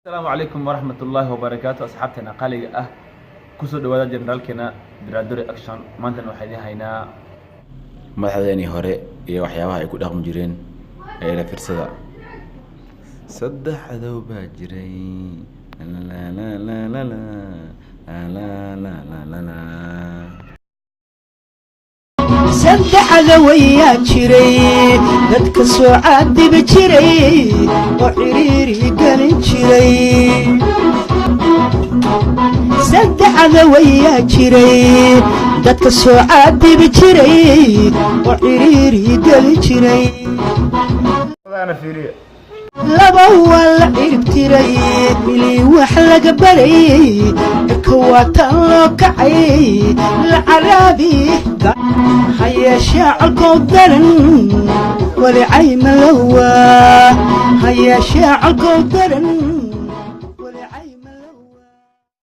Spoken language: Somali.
السلام عليكم ورحمة الله وبركاته أصحابتنا قالي كسر دوادة جنرالكنا درادوري أكشن ما أنت نوحدي هينا madaxdeeni hore iyo waxyaabaha ay ku dhaqmi jireen ee la firsada saddex cadow baa jiray la la la la la la la la la la saddex cadow ayaa jiray dadka soo caadibi jiray oo xiriiri galin jiray saddex cadow ayaa jiray dadka soo caadibi jiray oo xiriiri galin jiray laba waa la ciribtiray milii wax laga baray kawaataan loo kacay la caraabi hayeeshee calkow daran wali cayma lawa hayeeshee calkow daran